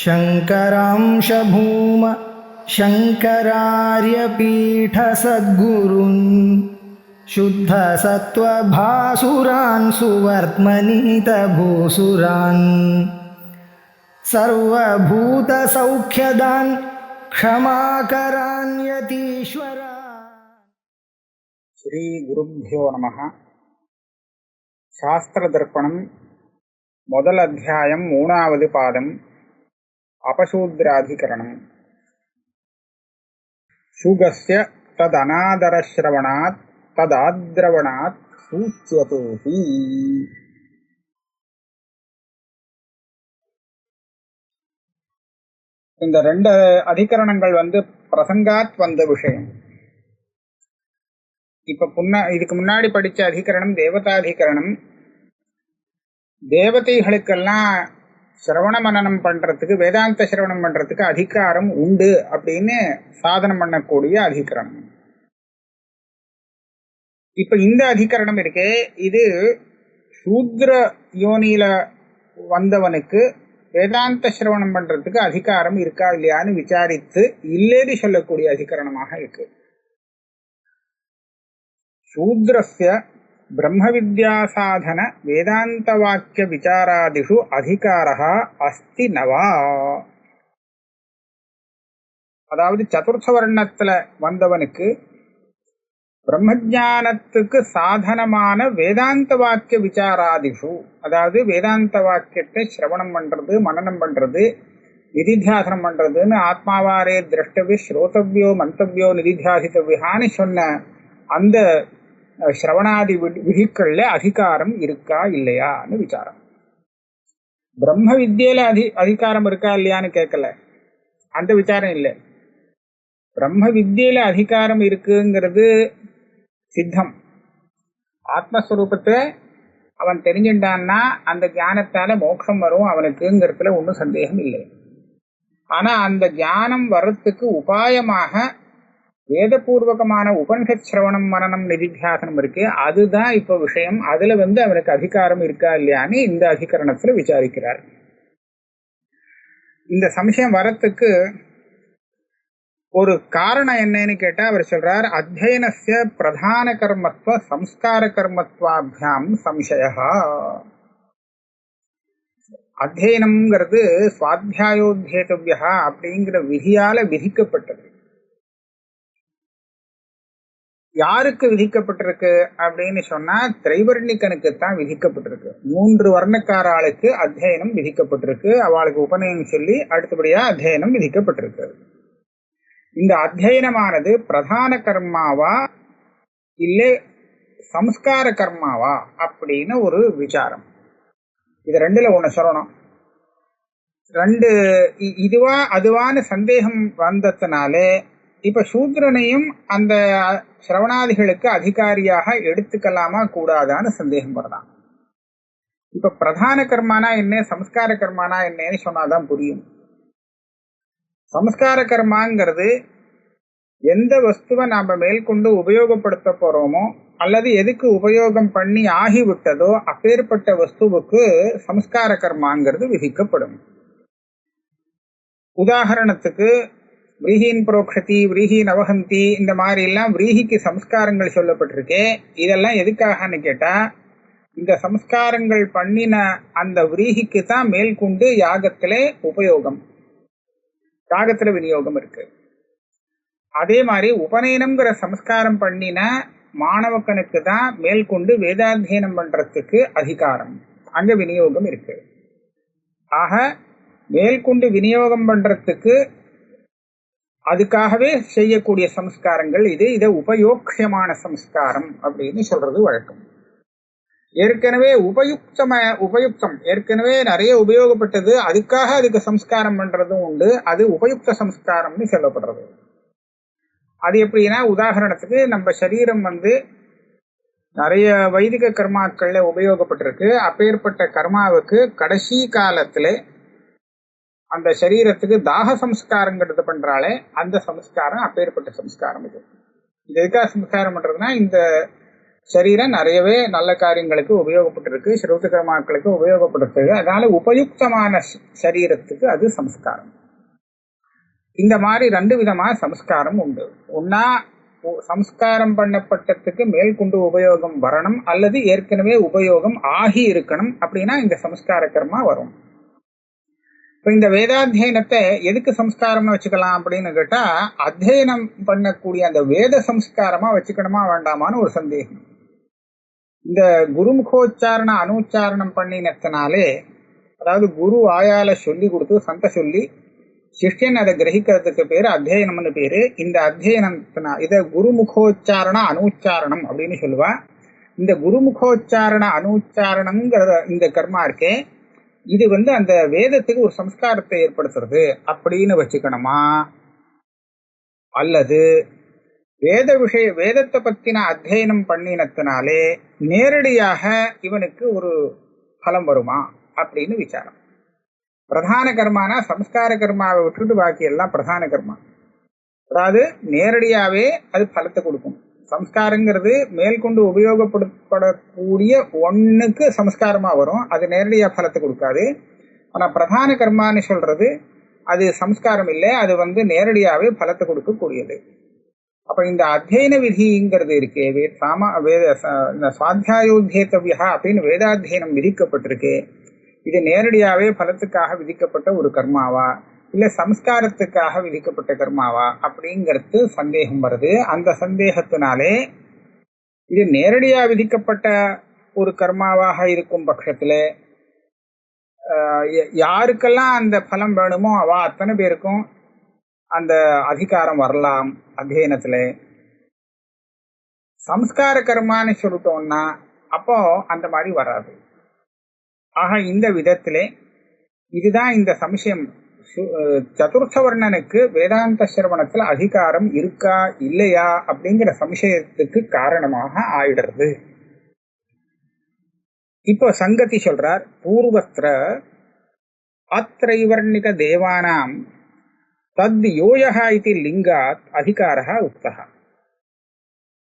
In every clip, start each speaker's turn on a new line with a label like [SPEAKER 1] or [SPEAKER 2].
[SPEAKER 1] शङ्करांश भूम शङ्करार्यपीठसद्गुरून् शुद्धसत्त्वभासुरान् सुवर्त्मनीतभूसुरान् सर्वभूतसौख्यदान् क्षमाकरान् यतीश्वरान्.
[SPEAKER 2] श्री गुरुभ्यो नमः. शास्त्रदर्पणं முதல் அத்தியாயம் 3வது பாதம். அபசூத்ராதிகரணம். சுகஸ்ய ததனாதரஸ்ரவணாத் ததாத்ரவணாத் சூச்யதேஹி. இந்த ரெண்டு அதிகரணங்கள் பிரசங்காத் வந்த விஷயம். இதுக்கு முன்னாடி படிச்ச அதிகரணம் தேவதாதிகரணம். தேவதைகளுக்கெல்லாம் சிரவண மனனம் பண்றதுக்கு, வேதாந்த சிரவணம் பண்றதுக்கு அதிகாரம் உண்டு அப்படின்னு சாதனம் பண்ணக்கூடிய அதிகரணம். இப்ப இந்த அதிகரணம் இருக்கே, இது சூத்ர யோனியில வந்தவனுக்கு வேதாந்த சிரவணம் பண்றதுக்கு அதிகாரம் இருக்கா இல்லையான்னு விசாரித்து இல்லேன்னு சொல்லக்கூடிய அதிகரணமாக இருக்கு. சூத்ரஸ்ய பிரம்ம வித்யா சாதன வேதாந்த வாக்கிய விசாராதிஷு அதிகாரः அஸ்தி நவா. அதாவது சதுர்த்த வர்ணத்துல வந்தவனுக்கு பிரம்மஜானத்துக்கு சாதனமான வேதாந்த வாக்கிய விசாராதிஷு, அதாவது வேதாந்த வாக்கியத்தை சிரவணம் பண்றது, மனனம் பண்றது, நிதித்தியாசனம் பண்றதுன்னு ஆத்மாவாரே திரஷ்டவி ஸ்ரோதவ்யோ மந்தவ்யோ நிதித்தியாசித்தவ்யான்னு சொன்ன அந்த ஸ்ரவணாதி விதிகள்ல அதிகாரம் இருக்கா இல்லையான்னு விசாரம். பிரம்ம வித்யில அதிகாரம் இருக்கா இல்லையான்னு கேட்கல, அந்த விசாரம் இல்லை. பிரம்ம வித்யில அதிகாரம் இருக்குங்கிறது சித்தம். ஆத்மஸ்வரூபத்தை அவன் தெரிஞ்சுட்டான்னா அந்த ஞானத்தால மோட்சம் வரும் அவனுக்குங்கிறதுல ஒன்றும் சந்தேகம் இல்லை. ஆனா அந்த ஞானம் வர்றதுக்கு உபாயமாக வேதபூர்வகமான உபனிஷத் சிரவணம் மனனம் நிதித்தியாசனம் இருக்கு. அதுதான் இப்ப விஷயம். அதுல அவனுக்கு அதிகாரம் இருக்கா இல்லையான்னு இந்த அதிகரணத்துல விசாரிக்கிறார். இந்த சம்சயம் வரத்துக்கு ஒரு காரணம் என்னன்னு கேட்டா அவர் சொல்றார், அத்தியனஸ்ய பிரதான கர்மத்வ சம்ஸ்கார கர்மத்வாபியாம் சம்சயா. அத்தியனம்ங்கிறது சுவாத்தியாயோத்யேதவ்யா அப்படிங்கிற விதியால விதிக்கப்பட்டது. யாருக்கு விதிக்கப்பட்டிருக்கு அப்படின்னு சொன்னா திரைவர்ணிகனுக்கு தான் விதிக்கப்பட்டிருக்கு. 3 வர்ணக்கார ஆளுக்கு அத்தியனம் விதிக்கப்பட்டிருக்கு. அவளுக்கு உபநயனம் சொல்லி அடுத்தபடியா அத்தியனம் விதிக்கப்பட்டிருக்கு. இந்த அத்தியனமானது பிரதான கர்மாவா இல்லை சம்ஸ்கார கர்மாவா அப்படின்னு ஒரு விசாரம். இது ரெண்டுல ஒண்ணு சொல்லணும். இதுவா அதுவான சந்தேகம் வந்ததுனாலே இப்ப சூத்ரனையும் அந்த சிரவணாதிகளுக்கு அதிகாரியாக எடுத்துக்கலாமா கூடாதான்னு சந்தேகம் வரலாம். இப்ப பிரதான கர்மானா என்ன, சம்ஸ்கார கர்மானா என்னன்னு சொன்னாதான் புரியும். சம்ஸ்கார கர்மாங்கிறது எந்த வஸ்துவை நாம மேற்கொண்டு உபயோகப்படுத்த போறோமோ அல்லது எதுக்கு உபயோகம் பண்ணி ஆகிவிட்டதோ அப்பேற்பட்ட வஸ்துவுக்கு சம்ஸ்கார கர்மாங்கிறது விதிக்கப்படும். உதாரணத்துக்கு விரீஹின் புரோக்ஷதி, விரீஹின் அவஹந்தி, இந்த மாதிரி எல்லாம் விரீஹிக்கு சம்ஸ்காரங்கள் சொல்லப்பட்டிருக்கே. இதெல்லாம் எதுக்காகன்னு கேட்டா, இந்த சம்ஸ்காரங்கள் பண்ணின அந்த விரீஹிக்கு தான் மேற்கொண்டு யாகத்திலே உபயோகம், யாகத்துல விநியோகம் இருக்கு. அதே மாதிரி உபநயனம்ங்கிற சம்ஸ்காரம் பண்ணின மாணவக்கனுக்கு தான் மேற்கொண்டு வேதாத்தியனம் பண்றதுக்கு அதிகாரம், அங்க விநியோகம் இருக்கு. ஆக மேற்கொண்டு விநியோகம் பண்றதுக்கு அதுக்காகவே செய்யக்கூடிய சம்ஸ்காரங்கள் இதை உபயோக்ஷமான சம்ஸ்காரம் அப்படின்னு சொல்றது வழக்கம். ஏற்கனவே உபயுக்தம் ஏற்கனவே நிறைய உபயோகப்பட்டது, அதுக்கு சம்ஸ்காரம் பண்றதும் உண்டு. அது உபயுக்த சம்ஸ்காரம்னு சொல்லப்படுறது. அது எப்படின்னா, உதாரணத்துக்கு நம்ம சரீரம் நிறைய வைதிக கர்மாக்கள்ல உபயோகப்பட்டிருக்கு. அப்பேற்பட்ட கர்மாவுக்கு கடைசி காலத்துல அந்த சரீரத்துக்கு தாக சம்ஸ்காரங்கிறது பண்றாலே அந்த சம்ஸ்காரம் அப்பேற்பட்ட சம்ஸ்காரம். இது எதுக்காக சம்ஸ்காரம் பண்றதுன்னா, இந்த சரீரம் நிறையவே நல்ல காரியங்களுக்கு உபயோகப்பட்டிருக்கு, ஸ்ரௌத கர்மாக்களுக்கு உபயோகப்பட்டிருக்கு. அதனால உபயுக்தமான சரீரத்துக்கு அது சம்ஸ்காரம். இந்த மாதிரி 2 விதமா சம்ஸ்காரம் உண்டு. ஒன்னா சம்ஸ்காரம் பண்ணப்பட்டதுக்கு மேற்கொண்டு உபயோகம் வரணும், அல்லது ஏற்கனவே உபயோகம் ஆகி இருக்கணும். அப்படின்னா இந்த சம்ஸ்கார கர்மா வரும். இப்ப இந்த வேதாத்தியனத்தை எதுக்கு சம்ஸ்காரம்னு வச்சுக்கலாம் அப்படின்னு கேட்டா, அத்தியனம் பண்ணக்கூடிய அந்த வேத சம்ஸ்காரமா வச்சுக்கணுமா வேண்டாமான்னு ஒரு சந்தேகம். இந்த குருமுகோச்சாரண அனுச்சாரணம் பண்ணினத்தினாலே, அதாவது குரு வாயால சொல்லி கொடுத்து சந்த சொல்லி சிஷ்யன் அதை கிரகிக்கிறதுக்கு பேரு அத்தியனம்னு பேரு. இந்த அத்தியனத்தினா இதை குருமுகோச்சாரண அனுச்சாரணம் அப்படின்னு சொல்லுவா. இந்த குருமுகோச்சாரண அனுச்சாரணம்ங்கிற இந்த கர்மா இருக்கே, இது அந்த வேதத்துக்கு ஒரு சம்ஸ்காரத்தை ஏற்படுத்துறது அப்படின்னு வச்சுக்கணுமா, அல்லது வேதத்தை பத்தின அத்தியனம் பண்ணினத்தினாலே நேரடியாக இவனுக்கு ஒரு பலம் வருமா அப்படின்னு விசாரம். பிரதான கர்மானா சம்ஸ்கார கர்மாவை விட்டுட்டு பாக்கி எல்லாம் பிரதான கர்மா. அதாவது நேரடியாவே அது பலத்தை கொடுக்கும். சம்ஸ்காரங்கிறது மேற்கொண்டு உபயோகப்படக்கூடிய ஒண்ணுக்கு சம்ஸ்காரமா வரும், அது நேரடியா பலத்தை கொடுக்காது. ஆனா பிரதான கர்மான்னு சொல்றது அது சம்ஸ்காரம் இல்லை, அது நேரடியாவே பலத்தை கொடுக்கக்கூடியது. அப்ப இந்த அத்தியன விதிங்கிறது இருக்கே, சுவாத்தியாயோத்தியேத்தவ்யா அப்படின்னு வேதாத்தியனம் விதிக்கப்பட்டிருக்கு. இது நேரடியாவே பலத்துக்காக விதிக்கப்பட்ட ஒரு கர்மாவா இல்ல சம்ஸ்காரத்துக்காக விதிக்கப்பட்ட கர்மாவா அப்படிங்கிறது சந்தேகம் வருது. அந்த சந்தேகத்தினாலே இது நேரடியா விதிக்கப்பட்ட ஒரு கர்மாவாக இருக்கும் பட்சத்துல யாருக்கெல்லாம் அந்த பலம் வேணுமோ அவ அத்தனை பேருக்கும் அந்த அதிகாரம் வரலாம் அத்தியனத்துல. சம்ஸ்கார கர்மான்னு சொல்லிட்டோம்னா அப்போ அந்த மாதிரி வராது. ஆக இந்த விதத்திலே இதுதான் இந்த சம்சயம். சதுர்த்த வர்ணனுக்கு வேதாந்த சிரவணத்துல அதிகாரம் இருக்கா இல்லையா அப்படிங்கிற சம்சயத்துக்கு காரணமாக ஆயிடுறது. இப்போ சங்கதி சொல்றார், பூர்வத்திர அத்ரைவர்ணிக தேவானாம் தத் யோயஹா இது லிங்காத் அதிகாரா உக்தா.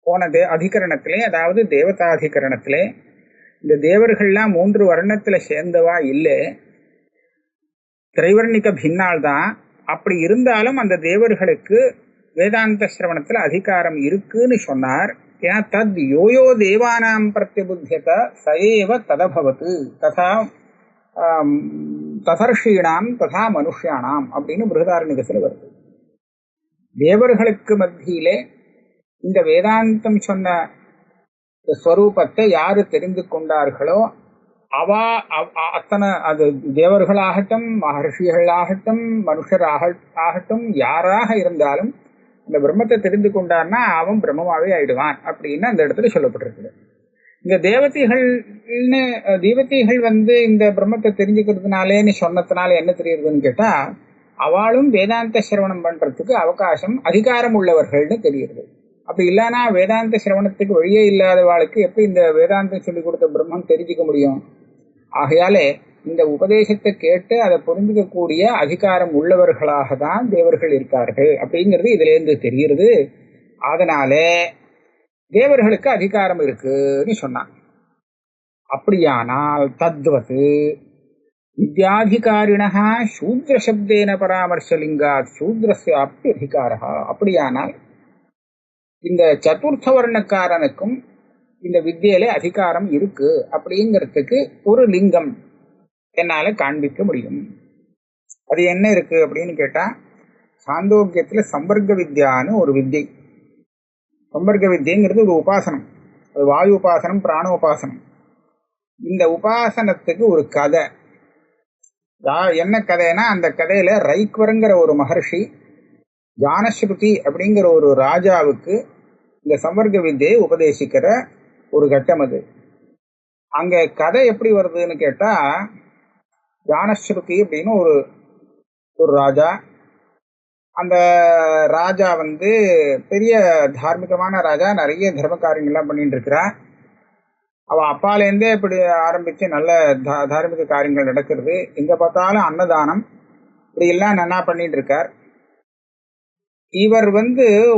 [SPEAKER 2] போன அதிகரணத்திலே, அதாவது தேவதாதிகரணத்திலே, இந்த தேவர்கள்லாம் 3 வர்ணத்துல சேர்ந்தவா இல்லை, திரைவர்ணிக பின்னால் தான். அப்படி இருந்தாலும் அந்த தேவர்களுக்கு வேதாந்த சிரவணத்துல அதிகாரம் இருக்குன்னு சொன்னார். ஏன்னா தத் யோயோ தேவானாம் பிரத்யபுத்தியத சயேவ ததபவத்து ததா ததர்ஷீணாம் ததா மனுஷ்யானாம் அப்படின்னு பிருகதாரண்யத்துல வருது. தேவர்களுக்கு மத்தியிலே இந்த வேதாந்தம் சொன்ன ஸ்வரூபத்தை யாரு தெரிந்து கொண்டார்களோ அத்தனை, அது தேவர்களாகட்டும் மகர்ஷிகளாகட்டும் மனுஷராகட்டும் யாராக இருந்தாலும் இந்த பிரம்மத்தை தெரிந்து கொண்டார்னா அவன் பிரம்மமாவே ஆயிடுவான் அப்படின்னு அந்த இடத்துல சொல்லப்பட்டிருக்கு. இந்த தேவதைகள் இந்த பிரம்மத்தை தெரிஞ்சுக்கிறதுனாலேன்னு சொன்னதுனால என்ன தெரியுதுன்னு கேட்டா, அவளும் வேதாந்த சிரவணம் பண்றதுக்கு அவகாசம் அதிகாரம் உள்ளவர்கள்னு தெரியுது. அப்படி இல்லைன்னா வேதாந்த சிரவணத்துக்கு வழியே இல்லாதவாளுக்கு எப்படி இந்த வேதாந்தம் சொல்லிக் கொடுத்த பிரம்மம் தெரிஞ்சுக்க முடியும்? ஆகையாலே இந்த உபதேசத்தை கேட்டு அதை புரிஞ்சுக்கக்கூடிய அதிகாரம் உள்ளவர்களாக தான் தேவர்கள் இருக்கார்கள் அப்படிங்கிறது இதுல இருந்து தெரிகிறது. அதனாலே தேவர்களுக்கு அதிகாரம் இருக்குன்னு சொன்னான். அப்படியானால் தத்வத் வித்யாதிகாரிணா சூத்ர சப்தேன பராமர்சலிங்காத் சூத்ரஸ்ய அப்படி அதிகாரா. அப்படியானால் இந்த சதுர்த்த வர்ணக்காரனுக்கும் இந்த வித்தியில அதிகாரம் இருக்கு அப்படிங்கிறதுக்கு ஒரு லிங்கம் என்னால காண்பிக்க முடியும். அது என்ன இருக்கு அப்படின்னு கேட்டா, சாந்தோக்கியத்துல சம்பர்க்க வித்யான்னு ஒரு வித்தை. சம்பர்க்க வித்தியங்கிறது ஒரு உபாசனம். அது வாயு உபாசனம், பிராண உபாசனம். இந்த உபாசனத்துக்கு ஒரு கதை. என்ன கதைன்னா, அந்த கதையில ரைக்வருங்கிற ஒரு மகர்ஷி ஜானஸ்ருதி அப்படிங்கிற ஒரு ராஜாவுக்கு இந்த சம்பர்க்க வித்தியை உபதேசிக்கிற ஒரு கட்டம் அது. அங்க கதை எப்படி வருதுன்னு கேட்டா, ஜானஸ்ருதி அப்படின்னு ஒரு ராஜா. அந்த ராஜா பெரிய தார்மிகமான ராஜா, நிறைய தர்ம காரியங்கள்லாம் பண்ணிட்டு இருக்கிறா. அவ அப்பாலேருந்தே இப்படி ஆரம்பிச்சு நல்ல தார்மிக காரியங்கள் நடக்கிறது. எங்க பார்த்தாலும் அன்னதானம் இப்படி எல்லாம் நல்லா பண்ணிட்டு இருக்கார். இவர்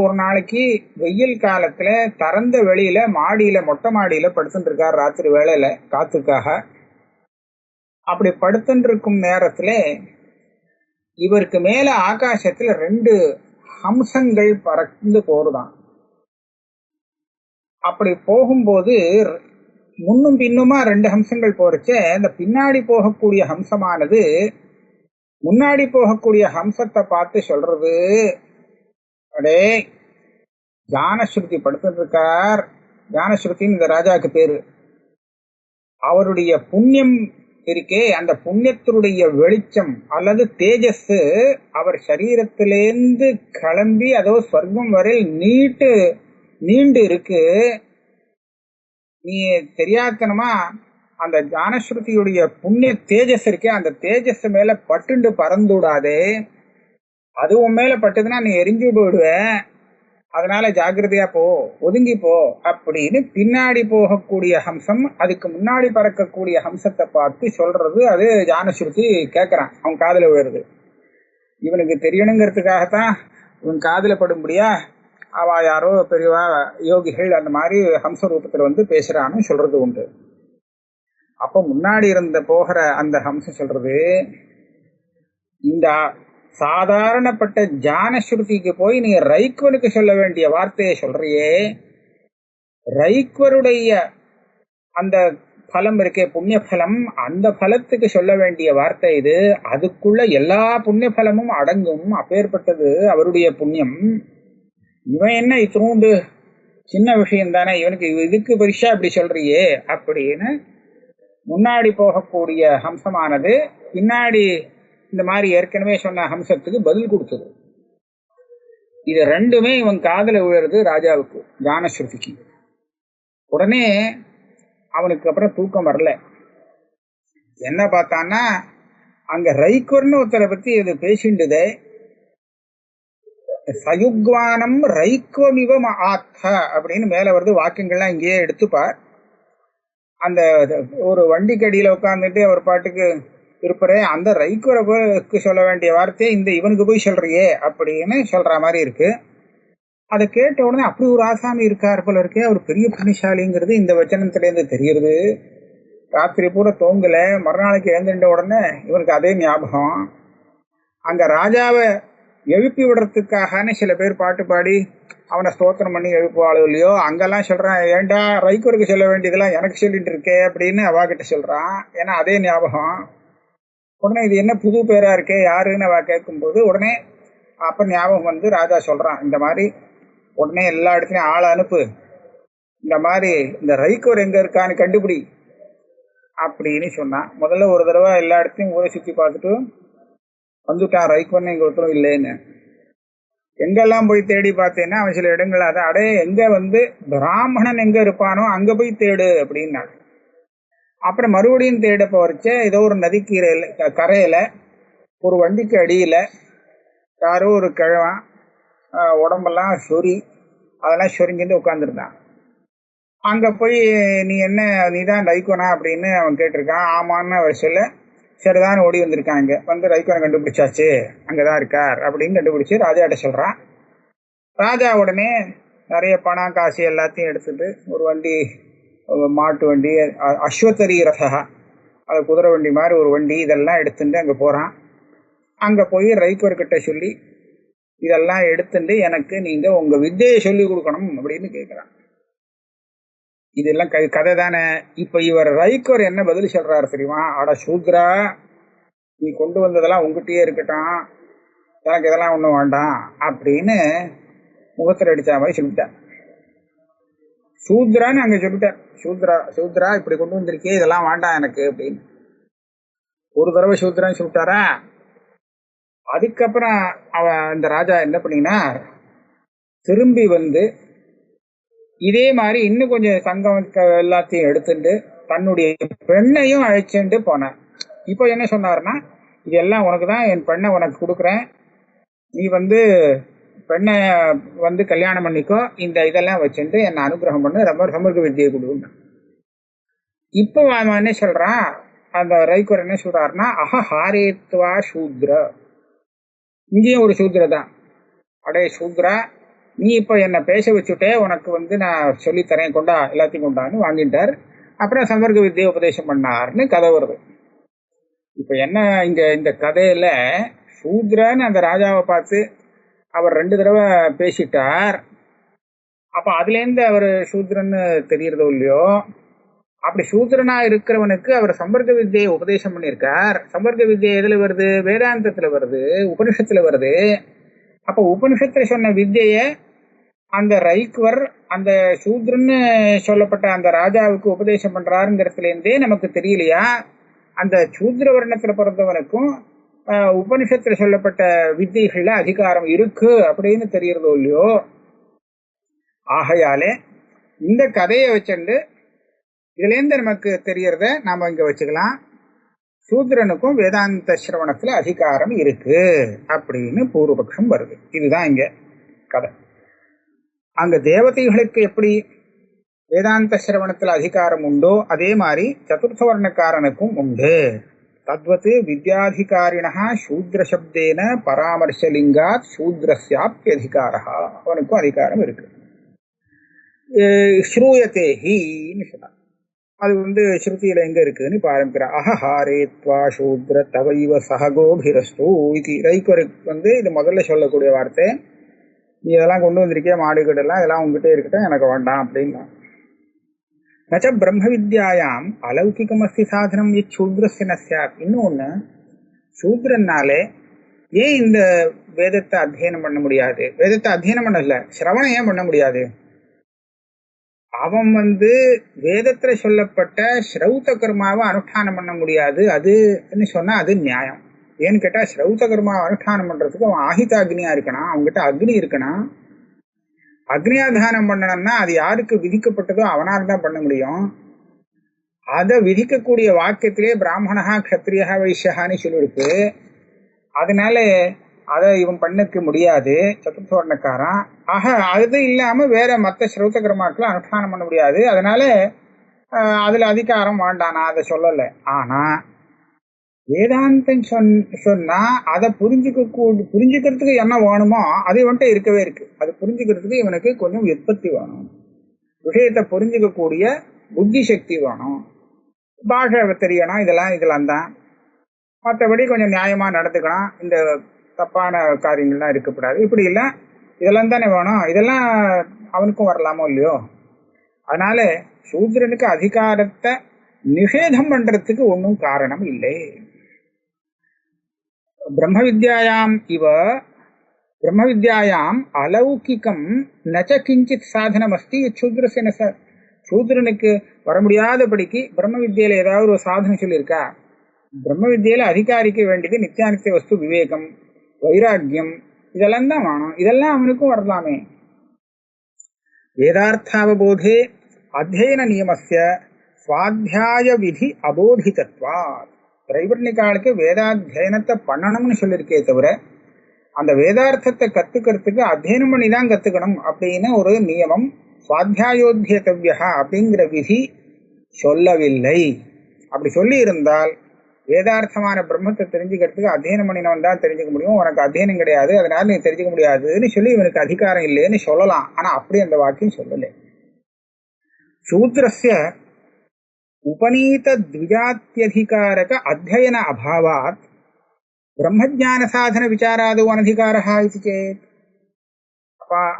[SPEAKER 2] ஒரு நாளைக்கு வெயில் காலத்துல திறந்த வெளியில மாடியில மொட்டை மாடியில படுத்துட்டு இருக்கார் ராத்திரி வேளையில காத்துக்காக. அப்படி படுத்துட்டு இருக்கும் நேரத்துல இவருக்கு மேல ஆகாசத்துல 2 ஹம்சங்கள் பறந்து போறதாம். அப்படி போகும்போது முன்னும் பின்னுமா 2 ஹம்சங்கள் போறச்ச இந்த பின்னாடி போகக்கூடிய ஹம்சமானது முன்னாடி போகக்கூடிய ஹம்சத்தை பார்த்து சொல்றது, அடே ஜானஸ்ருதி படுத்துட்டு இருக்கார். ஜானஸ்ருதின்னு இந்த ராஜாவுக்கு பேரு. அவருடைய புண்ணியம் இருக்கே, அந்த புண்ணியத்தினுடைய வெளிச்சம் அல்லது தேஜஸ் அவர் சரீரத்திலேருந்து கிளம்பி அதோ ஸ்வர்க்கம் வரை நீண்டு இருக்கு. நீ தெரியாதனமா அந்த ஜானஸ்ருதியுடைய புண்ணிய தேஜஸ் இருக்கே, அந்த தேஜஸ் மேல பட்டுண்டு பறந்துடாதே. அது உன் மேல பட்டுதுன்னா நீ எரிஞ்சு போயிடுவ. அதனால ஜாக்கிரதையா போ, ஒதுங்கி போ அப்படின்னு பின்னாடி போகக்கூடிய ஹம்சம் அதுக்கு முன்னாடி பறக்கக்கூடிய ஹம்சத்தை பார்த்து சொல்றது. அது ஜானஸ்ருதி கேட்கறான், அவன் காதுல விழுறது. இவனுக்கு தெரியணுங்கிறதுக்காகத்தான் இவன் காதுல படும்படியா அவ யாரோ பெரியவா யோகிகள் அந்த மாதிரி ஹம்ச ரூபத்துல பேசுறான்னு சொல்றது உண்டு. அப்ப முன்னாடி போகிற அந்த ஹம்சம் சொல்றது, இந்த சாதாரணப்பட்ட ஜானஸ்ருதிக்கு போய் நீ ரைக்வனுக்கு சொல்ல வேண்டிய வார்த்தையை சொல்றியே, ரைக்வருடைய அந்த பலம் இருக்கே புண்ணிய பலம், அந்த பலத்துக்கு சொல்ல வேண்டிய வார்த்தை இது. அதுக்குள்ள எல்லா புண்ணிய பலமும் அடங்கும். அப்பேற்பட்டது அவருடைய புண்ணியம். இவன் என்ன இத்தினூண்டு சின்ன விஷயம் தானே, இவனுக்கு இதுக்கு பெருசா இப்படி சொல்றியே அப்படின்னு முன்னாடி போகக்கூடிய ஹம்சமானது பின்னாடி இந்த மாதிரி ஏற்கனவே சொன்ன ஹம்சத்துக்கு பதில் கொடுத்தது. இது ரெண்டுமே இவன் காதல விழுறது ராஜாவுக்கு, ஜானஸ்ருதிக்கு. உடனே அவனுக்கு அப்புறம் தூக்கம் வரல. என்ன பார்த்தான்னா, அங்க ரைக்வர்னு ஒருத்தரை பத்தி இது பேசிண்டுதே, சயுக்வானம் ரைக்வமிவம் ஆத்த அப்படின்னு மேல வருது. வாக்கியங்கள்லாம் இங்கேயே எடுத்துப்பார். அந்த ஒரு வண்டிக்கடியில உட்காந்துட்டு அவர் பாட்டுக்கு இருப்பறே, அந்த ரைக்வருக்கு சொல்ல வேண்டிய வார்த்தையை இந்த இவனுக்கு போய் சொல்றியே அப்படின்னு சொல்ற மாதிரி இருக்கு. அதை கேட்ட உடனே அப்படி ஒரு ஆசாமி இருக்கார் போல இருக்கே, அவர் பெரிய புண்ணியசாலிங்கிறது இந்த வச்சனத்திலேருந்து தெரிகிறது. ராத்திரி பூரா தூங்கல, மறுநாளைக்கு எழுந்துட்ட உடனே இவனுக்கு அதே ஞாபகம். அங்க ராஜாவை எழுப்பி விடுறதுக்காகன்னு சில பேர் பாட்டு பாடி அவனை ஸ்தோத்திரம் பண்ணி எழுப்புவாளோ இல்லையோ, அங்கெல்லாம் சொல்றான், ஏண்டா ரைக்வருக்கு சொல்ல வேண்டியதெல்லாம் எனக்கு சொல்லிட்டு இருக்கே அப்படின்னு அவாகிட்ட சொல்றான். ஏன்னா அதே ஞாபகம். உடனே இது என்ன புது பேரா இருக்கே யாருன்னு அவ கேட்கும்போது உடனே அப்ப ஞாபகம் ராஜா சொல்றான், இந்த மாதிரி உடனே எல்லா இடத்துலயும் ஆளை அனுப்பு, இந்த மாதிரி இந்த ரைக்வர் எங்க இருக்கான்னு கண்டுபிடி அப்படின்னு சொன்னான். முதல்ல ஒரு தடவை எல்லா இடத்தையும் ஊரை சுற்றி பார்த்துட்டு வந்துட்டான். ரைக்வர்னு எங்க ஒருத்தரும் இல்லைன்னு. எங்கெல்லாம் போய் தேடி பார்த்தேன்னா அவன் சில இடங்கள் அதை அடே எங்க பிராமணன் எங்க இருப்பானோ அங்க போய் தேடு அப்படின்னாங்க. அப்புறம் மறுபடியும் தேட போறச்ச ஏதோ ஒரு நதிக்கீரையில கரையில ஒரு வண்டிக்கு அடியில யாரோ ஒரு கிழவன் உடம்பெல்லாம் அதெல்லாம் சொரிஞ்சுட்டு உட்காந்துருந்தான். அங்க போய் நீ தான் ரைக்வனா அப்படின்னு அவன் கேட்டிருக்கான். ஆமான்னு அவர் சொல்ல, சரிதான் ஓடி வந்திருக்கான். இங்க ரைக்வனை கண்டுபிடிச்சாச்சு, அங்கதான் இருக்கார் அப்படின்னு கண்டுபிடிச்சு ராஜாட்ட சொல்றான். ராஜா உடனே நிறைய பணம் காசு எல்லாத்தையும் எடுத்துட்டு ஒரு வண்டி, மாட்டு வண்டி, அஸ்வத்தரி ரசா, அது குதிரை வண்டி மாதிரி ஒரு வண்டி, இதெல்லாம் எடுத்துட்டு அங்க போறான். அங்க போய் ரைக்வர்கிட்ட சொல்லி இதெல்லாம் எடுத்துட்டு எனக்கு நீங்க உங்க வித்தையை சொல்லி கொடுக்கணும் அப்படின்னு கேட்கிறான். இதெல்லாம் கதை தானே. இப்ப இவர் ரைக்வர் என்ன பதில் சொல்றாரு தெரியுமா? அட சூத்ரா, நீ கொண்டு வந்ததெல்லாம் உங்ககிட்டயே இருக்கட்டும், எனக்கு இதெல்லாம் ஒண்ணும் வேண்டாம் அப்படின்னு முகத்தில் அடிச்ச மாதிரி சொல்லிட்டார். சூத்ரான்னு அங்க சொல்லிட்டார். சூத்ரா இப்படி கொண்டு வந்திருக்கே, இதெல்லாம் வேண்டாம் எனக்கு அப்படின்னு ஒரு தடவை சூத்ரான்னு சொல்லிட்டாரா. அதுக்கப்புறம் இந்த ராஜா என்ன பண்ணினார், திரும்பி இதே மாதிரி இன்னும் கொஞ்சம் சங்கம் எல்லாத்தையும் எடுத்துட்டு தன்னுடைய பெண்ணையும் அழைச்சிட்டு போனார். இப்போ என்ன சொன்னார்னா, இதெல்லாம் உனக்கு தான், என் பெண்ணை உனக்கு கொடுக்குறேன், நீ பெண்ணை கல்யாணம் பண்ணிக்கோ, இந்த இதெல்லாம் வச்சுட்டு என்னை அனுகிரகம் பண்ணு, ரொம்ப சமர்க்க வித்தியை கொடுங்க. இப்போ அவன் என்ன சொல்றான், அந்த ரைக்வர் என்ன சொல்றாருன்னா, அஹ ஹாரேத்வா சூத்ர, இங்கேயும் ஒரு சூத்ர தான். அடே சூத்ரா, நீ இப்போ என்னை பேச வச்சுட்டே, உனக்கு நான் சொல்லித்தரேன், கொண்டா எல்லாத்தையும் கொண்டான்னு வாங்கிட்டார். அப்புறம் சம்பர்க்க வித்தியை உபதேசம் பண்ணார்னு கதை வருது. இப்போ என்ன இங்க இந்த கதையில சூத்ரன்னு அந்த ராஜாவை பார்த்து அவர் 2 தடவை பேசிட்டார். அப்ப அதுலேருந்து அவர் சூத்ரன்னு தெரியறதோ இல்லையோ, அப்படி சூத்ரனா இருக்கிறவனுக்கு அவர் சம்பர்க்க வித்தியை உபதேசம் பண்ணியிருக்கார். சம்பர்க்க வித்தியை எதுல வருது? வேதாந்தத்துல வருது, உபனிஷத்துல வருது. அப்ப உபனிஷத்துல சொன்ன வித்தியை அந்த ரைக்வர் அந்த சூத்ரன்னு சொல்லப்பட்ட அந்த ராஜாவுக்கு உபதேசம் பண்றாருங்கிறதுல இருந்தே நமக்கு தெரியலையா, அந்த சூத்ர வர்ணத்துல பிறந்தவனுக்கும் உபனிஷத்துல சொல்லப்பட்ட வித்தியைகள்ல அதிகாரம் இருக்கு அப்படின்னு தெரியறதோ இல்லையோ. ஆகையாலே இந்த கதையை வச்சுண்டு இதுல இருந்து நமக்கு தெரியறத நாம இங்க வச்சுக்கலாம். சூத்ரனுக்கும் வேதாந்த சிரவணத்துல அதிகாரம் இருக்கு அப்படின்னு பூர்வபக்ஷம் வருது. இதுதான் இங்க கதை. அங்க தேவதைகளுக்கு எப்படி வேதாந்த சிரவணத்துல அதிகாரம் உண்டோ அதே மாதிரி சதுர்த்த வர்ணக்காரனுக்கும் உண்டு. தத்வத் வித்யாதிகாரிணா சூத்ர சப்தேன பராமர்சலிங்காத் சூத்ரஸ்யாப்யதிகாரா, அவனுக்கும் அதிகாரம் இருக்கு. ஸ்ரூயத்தேஹின்னு சொன்னார். அது ஸ்ருதியில எங்க இருக்குன்னு ஆரம்பிக்கிறார். அஹஹாரே த்வா சூத்ர தவைவ சககோபிரஸ்து இது ரைக்கருக்கு இது முதல்ல சொல்லக்கூடிய வார்த்தை. நீ இதெல்லாம் கொண்டு வந்திருக்கே, மாடுகடெல்லாம் இதெல்லாம் உங்ககிட்டே இருக்கட்டும், எனக்கு வேண்டாம் அப்படின்னா. நச்ச பிரம்ம வித்யாயாம் அலௌகிகமஸ்தி சாதனம் சூத்ரஸ்ய நஸ்யாத். இன்னொன்னு, சூத்ரனாலே ஏன் இந்த வேதத்தை அத்தியனம் பண்ண முடியாது? வேதத்தை அத்தியனம் பண்ணல, சிரவணம் ஏன் பண்ண முடியாது? அவன் வேதத்துல சொல்லப்பட்ட ஸ்ரௌத கர்மாவை அனுஷ்டானம் பண்ண முடியாது அதுன்னு சொன்னா அது நியாயம். ஏன்னு கேட்டா, ஸ்ரௌத கர்மாவை அனுஷ்டானம் பண்றதுக்கு அவன் ஆஹிதாக்னியா இருக்கணும், அவங்ககிட்ட அக்னி இருக்கணும். அக்னியாதானம் பண்ணணும்னா அது யாருக்கு விதிக்கப்பட்டதோ அவனால் தான் பண்ண முடியும். அதை விதிக்கக்கூடிய வாக்கியத்திலே பிராமணா க்ஷத்ரியா வைஷ்யான்னு சொல்லியிருக்கு. அதனால அதை இவன் பண்ணிக்க முடியாது சதுர்த்த வர்ணக்காரன். ஆக அது இல்லாம வேற மற்ற ஸ்ரௌத கர்மாக்களை அனுஷ்டானம் பண்ண முடியாது. அதனால அதுல அதிகாரம் வேண்டாம், நான் அதை சொல்லலை. ஆனா வேதாந்தம் சொன்னா அதை புரிஞ்சுக்கிறதுக்கு என்ன வேணுமோ அது இருக்கவே இருக்கு. அது புரிஞ்சுக்கிறதுக்கு இவனுக்கு கொஞ்சம் உற்பத்தி வேணும், விஷயத்தை புரிஞ்சுக்கக்கூடிய புத்தி சக்தி வேணும், பாஷை தெரியணும். இதெல்லாம் தான். மற்றபடி கொஞ்சம் நியாயமா நடந்துக்கணும், இந்த தப்பான காரியங்கள்லாம் இருக்கக்கூடாது, இப்படி இல்லை, இதெல்லாம் தானே வேணும். இதெல்லாம் அவனுக்கும் வரலாமோ இல்லையோ. அதனால சூத்ரனுக்கு அதிகாரத்தை நிஷேதம் பண்றதுக்கு ஒன்றும் காரணம் இல்லை. பிரம்ம வித்யாயாம் அலௌகிகம் நச்ச கிஞ்சித் சாதனம் அஸ்தி சூத்ரஸ்ய ந. சூத்ரனுக்கு வர முடியாதபடிக்கு பிரம்ம வித்யில ஏதாவது ஒரு சாதனை சொல்லியிருக்கா? பிரம்ம வித்யில அதிகாரிக்க வேண்டியது நித்தியானித்திய வஸ்து விவேகம், வைராக்கியம், இதெல்லாம் தான் வேணும். இதெல்லாம் அவனுக்கும் வரலாமே. வேதார்த்தாவபோதே அத்தியன நியமஸ்ய சுவாத்தியாய விதி அபோதிதத்வாத். திரைவர்ணிகாலுக்கு வேதாத்தியனத்தை பண்ணணும்னு சொல்லியிருக்கே தவிர அந்த வேதார்த்தத்தை கத்துக்கிறதுக்கு அத்தியனம் பண்ணி தான் கத்துக்கணும் அப்படின்னு ஒரு நியமம் சுவாத்தியாயோத்தியதவ்யா அப்படிங்கிற விதி சொல்லவில்லை. அப்படி சொல்லி இருந்தால் வேதார்த்தமான பிரம்மத்தை தெரிஞ்சுக்கிறதுக்கு அத்தியனம் பண்ணினவன் தான் தெரிஞ்சுக்க முடியும், உனக்கு அத்தியனம் கிடையாது அதனால நீ தெரிஞ்சுக்க முடியாதுன்னு சொல்லி இவனுக்கு அதிகாரம் இல்லைன்னு சொல்லலாம். ஆனா அப்படி அந்த வாக்கியம் சொல்லலை. சூத்ரஸ்ய உபநீத த்விஜாத்யதிகாரக அத்தியன அபாவாத் பிரம்மஜான சாதன விசாராது அனதிகாரா இது சேத்.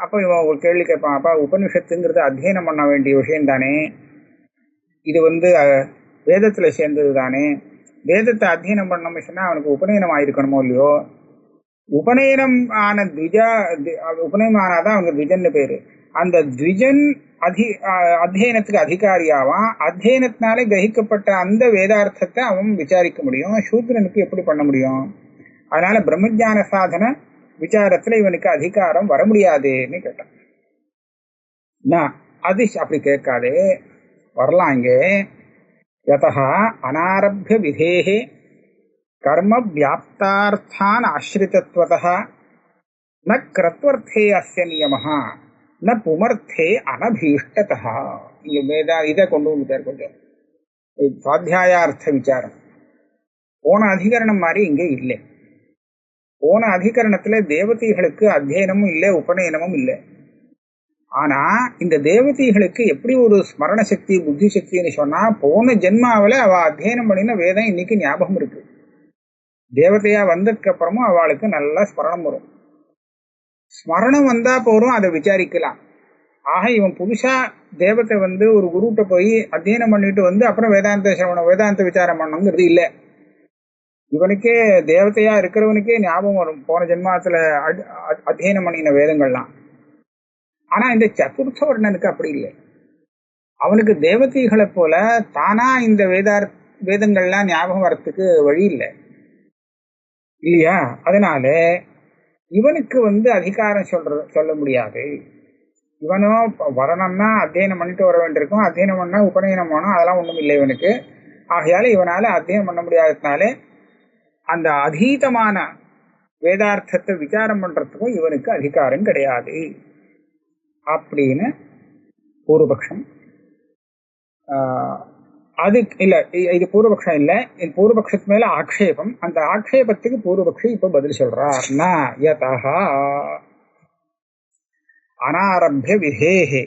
[SPEAKER 2] அப்ப இவன் ஒரு கேள்வி கேட்பான், அப்பா உபனிஷத்துங்கிறது அத்தியனம் பண்ண வேண்டிய விஷயம் தானே, இது வேதத்துல சேர்ந்தது தானே, வேதத்தை அத்தியனம் பண்ணணும்னு சொன்னா அவனுக்கு உபநயனம் ஆயிருக்கணுமோ இல்லையோ. உபநயனம் ஆன உபநயனம் ஆனாதான் அவனுக்கு த்விஜன்னு பேரு. அந்த த்விஜன் அத்தியனத்துக்கு அதிகாரியாவான். அத்தியனத்தினாலே கிரகிக்கப்பட்ட அந்த வேதார்த்தத்தை அவன் விசாரிக்க முடியும். சூத்ரனுக்கு எப்படி பண்ண முடியும்? அதனால பிரம்மஜான சாதன விசாரத்துல இவனுக்கு அதிகாரம் வர முடியாதுன்னு கேட்டான். அது அப்படி கேட்காதே, வரலாம். இங்கே யதா அனாரப்ய விதேஹே கர்ம வியாப்தார்த்தான் ஆஸ்ரிதத்வதா ந கிருத்வர்த்தே அஸ்ய நியமஹ ந புமர்த்தே அனபீஷ்டதா. இங்க இதை கொண்டு வந்துட்டார் கொஞ்சம். சுவாத்தியாயார்த்த விசாரம் போன அதிகரணம் மாதிரி இங்கே இல்லை. போன அதிகரணத்துல தேவதைகளுக்கு அத்தியனமும் இல்லை, உபநயனமும் இல்லை. ஆனா இந்த தேவதைகளுக்கு எப்படி ஒரு ஸ்மரண சக்தி, புத்தி சக்தின்னு சொன்னா, போன ஜென்மாவில அவ அத்தியனம் பண்ணின வேதம் இன்னைக்கு ஞாபகம் இருக்கு. தேவதையா வந்ததுக்கு அப்புறமும் அவளுக்கு நல்லா ஸ்மரணம் வரும். ஸ்மரணம் வந்தா போறோம், அதை விசாரிக்கலாம். ஆக இவன் புதுசா தேவத்தை ஒரு குருட்ட போய் அத்தியனம் பண்ணிட்டு அப்புறம் வேதாந்த சிரவணம், வேதாந்த விசாரம் பண்ணணுங்கிறது இல்லை. இவனுக்கே தேவதையா இருக்கிறவனுக்கே ஞாபகம் வரும் போன ஜென்மாத்துல அத்தியனம் பண்ணின வேதங்கள்லாம். ஆனா இந்த சதுர்த்த வர்ணனுக்கு அப்படி இல்லை. அவனுக்கு தேவதைகளை போல தானா இந்த வேதங்கள்லாம் ஞாபகம் வர்றதுக்கு வழி இல்லை இல்லையா? அதனால இவனுக்கு அதிகாரம் சொல்ல முடியாது. இவனும் வரணும்னா அத்தியனம் பண்ணிட்டு வர வேண்டியிருக்கும். அத்தியனம் பண்ணா உபநயனம் பண்ணணும், அதெல்லாம் ஒண்ணும் இல்லை இவனுக்கு. ஆகையால இவனால அத்தியனம் பண்ண முடியாததுனால அந்த அதீதமான வேதார்த்தத்தை விசாரம் பண்றதுக்கும் இவனுக்கு அதிகாரம் கிடையாது அப்படின்னு பூர்வபக்ஷம். அது இல்ல, இது பூர்வபக்ஷம் இல்ல, இது பூர்வபக்ஷத்து மேல ஆக்ஷேபம். அந்த ஆக்ஷேபத்துக்கு பூர்வபக்ஷி இப்ப பதில் சொல்றார். ந யதஹ அனாரப்ய விதேஹே